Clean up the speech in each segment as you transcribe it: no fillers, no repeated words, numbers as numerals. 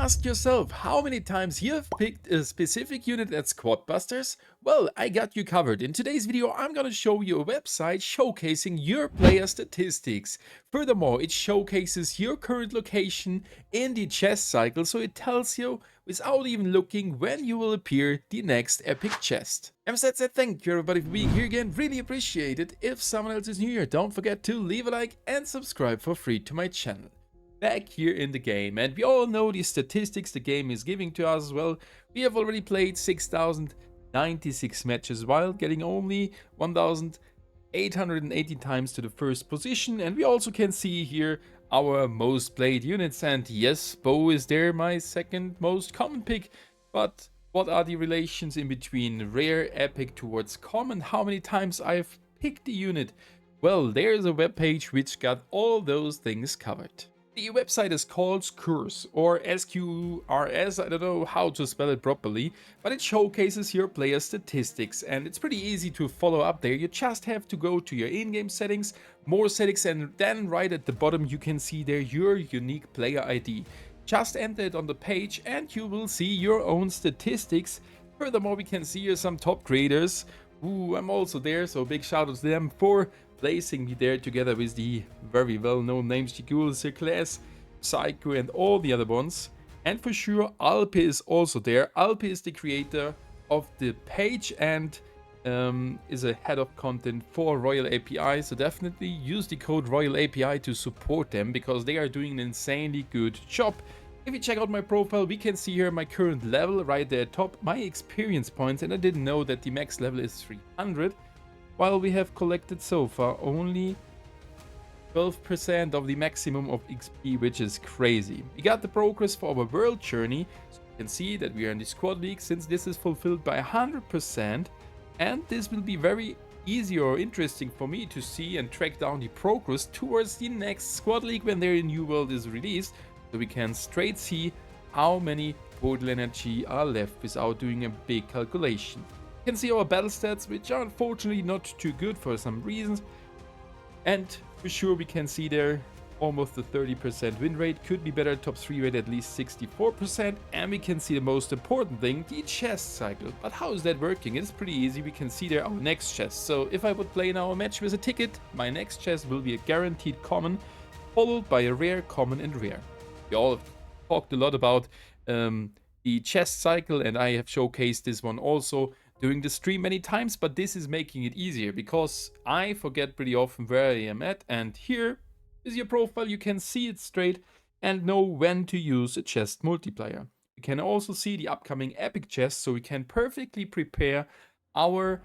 asked yourself how many times you have picked a specific unit at Squad Busters? Well, I got you covered. In today's video, I'm gonna show you a website showcasing your player statistics. Furthermore, it showcases your current location in the chest cycle, so it tells you without even looking when you will appear the next epic chest. And with that said, thank you everybody for being here again. Really appreciate it. If someone else is new here, don't forget to leave a like and subscribe for free to my channel. Back here in the game, and we all know the statistics the game is giving to us as well. We have already played 6,096 matches while getting only 1,880 times to the first position, and we also can see here our most played units. And yes, Bo is there, my second most common pick. But what are the relations in between rare, epic towards common? How many times I've picked the unit? Well, there's a web page which got all those things covered. The website is called Scurs, or SQRS, I don't know how to spell it properly, but it showcases your player statistics, and it's pretty easy to follow up there. You just have to go to your in-game settings, more settings, and then right at the bottom you can see there your unique player ID. Just enter it on the page and you will see your own statistics. Furthermore, we can see here some top creators. Ooh, I'm also there, so big shout out to them for placing me there together with the very well-known names Jigul, Circles, Psycho, and all the other ones. And for sure, Alpe is also there. Alpe is the creator of the page and is a head of content for Royal API. So definitely use the code Royal API to support them because they are doing an insanely good job. If you check out my profile, we can see here my current level right there at top, my experience points, and I didn't know that the max level is 300. While we have collected so far only 12% of the maximum of XP, which is crazy. We got the progress for our world journey, so you can see that we are in the squad league since this is fulfilled by 100%, and this will be very easy or interesting for me to see and track down the progress towards the next squad league when their new world is released, so we can straight see how many total energy are left without doing a big calculation. You can see our battle stats, which are unfortunately not too good for some reasons. And for sure we can see there almost a 30% win rate, could be better, top 3 rate at least 64%. And we can see the most important thing, the chest cycle. But how is that working? It's pretty easy. We can see there our next chest. So if I would play now a match with a ticket, my next chest will be a guaranteed common, followed by a rare, common, and rare. We all talked a lot about the chest cycle, and I have showcased this one also during the stream many times, but this is making it easier because I forget pretty often where I am at, and here is your profile. You can see it straight and know when to use a chest multiplier. You can also see the upcoming epic chest, so we can perfectly prepare our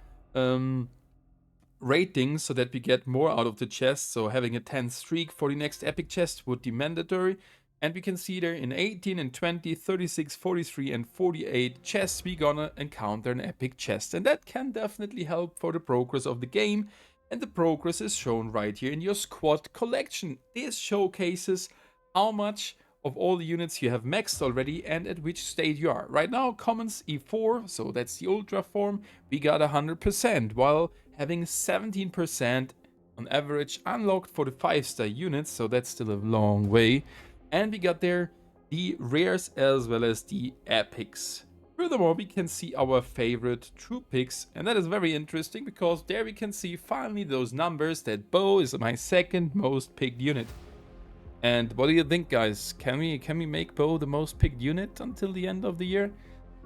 ratings so that we get more out of the chest. So having a 10 streak for the next epic chest would be mandatory. And we can see there in 18 and 20, 36, 43 and 48 chests we gonna encounter an epic chest. And that can definitely help for the progress of the game. And the progress is shown right here in your squad collection. This showcases how much of all the units you have maxed already and at which state you are. Right now, commons E4, so that's the ultra form, we got 100%, while having 17% on average unlocked for the 5-star units, so that's still a long way. And we got there the rares as well as the epics. Furthermore, we can see our favorite true picks, and that is very interesting because there we can see finally those numbers that Bo is my second most picked unit. And what do you think, guys? Can we make Bo the most picked unit until the end of the year?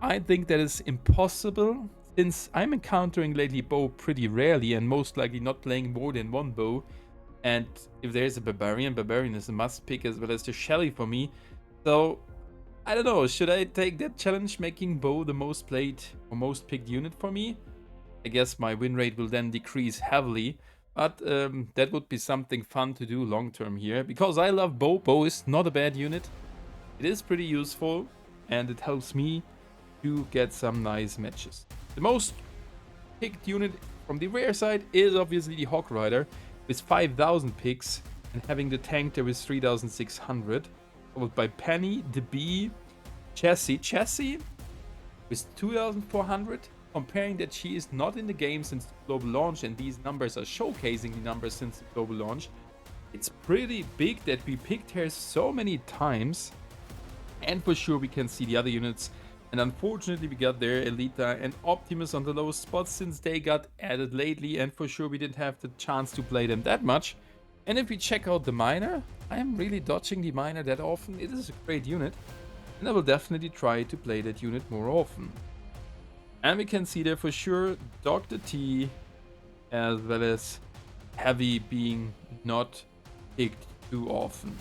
I think that is impossible since I'm encountering lately Bo pretty rarely and most likely not playing more than one Bo. And if there's a barbarian is a must pick as well as the Shelly for me. So I don't know, should I take that challenge, making Bo the most played or most picked unit for me? I guess my win rate will then decrease heavily, but that would be something fun to do long term here because I love Bo. Bo is not a bad unit. It is pretty useful and it helps me to get some nice matches. The most picked unit from the rare side is obviously the Hawk Rider, with 5,000 picks and having the tank there with 3,600, followed by Penny, the Bee, Chassis with 2,400. Comparing that she is not in the game since the global launch, and these numbers are showcasing the numbers since the global launch. It's pretty big that we picked her so many times. And for sure we can see the other units. And unfortunately we got there Elita and Optimus on the lowest spots since they got added lately, and for sure we didn't have the chance to play them that much. And if we check out the Miner, I am really dodging the Miner that often. It is a great unit, and I will definitely try to play that unit more often. And we can see there for sure Dr. T as well as Heavy being not picked too often.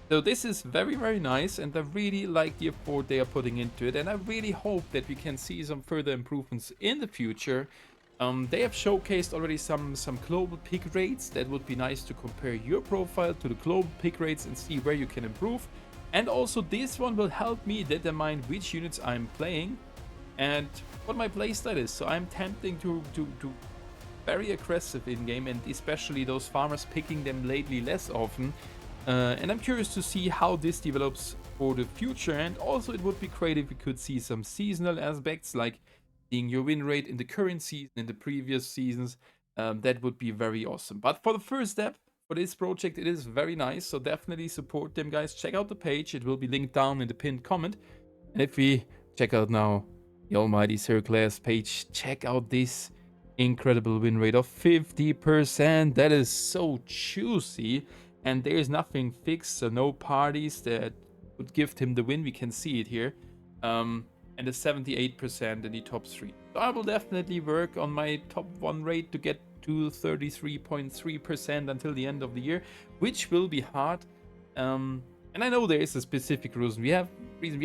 So this is very, very nice, and I really like the effort they are putting into it, and I really hope that we can see some further improvements in the future. They have showcased already some global pick rates. That would be nice to compare your profile to the global pick rates and see where you can improve. And also this one will help me determine which units I'm playing and what my playstyle is. So I'm tempting to very aggressive in game, and especially those farmers picking them lately less often. And I'm curious to see how this develops for the future. And also it would be great if we could see some seasonal aspects, like seeing your win rate in the current season, in the previous seasons. That would be very awesome. But for the first step for this project, it is very nice. So definitely support them, guys. Check out the page. It will be linked down in the pinned comment. And if we check out now the Almighty Circles page, check out this incredible win rate of 50%. That is so juicy. And there is nothing fixed, so no parties that would give him the win. We can see it here. And a 78% in the top 3. So I will definitely work on my top 1 rate to get to 33.3% until the end of the year, which will be hard. And I know there is a specific reason. We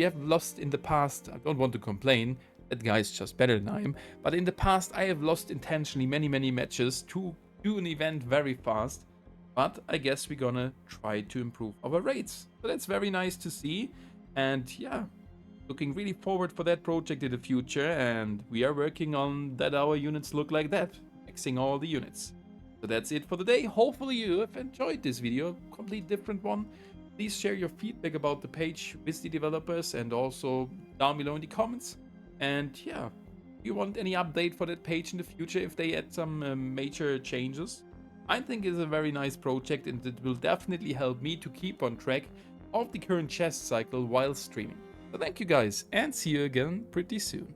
have lost in the past. I don't want to complain. That guy is just better than I am. But in the past, I have lost intentionally many matches to do an event very fast. But I guess we're gonna try to improve our rates. So that's very nice to see. And yeah, looking really forward for that project in the future. And we are working on that our units look like that, mixing all the units. So that's it for the day. Hopefully you have enjoyed this video, complete different one. Please share your feedback about the page with the developers and also down below in the comments. And yeah, if you want any update for that page in the future, if they add some major changes, I think it's a very nice project, and it will definitely help me to keep on track of the current chess cycle while streaming. So thank you guys, and see you again pretty soon.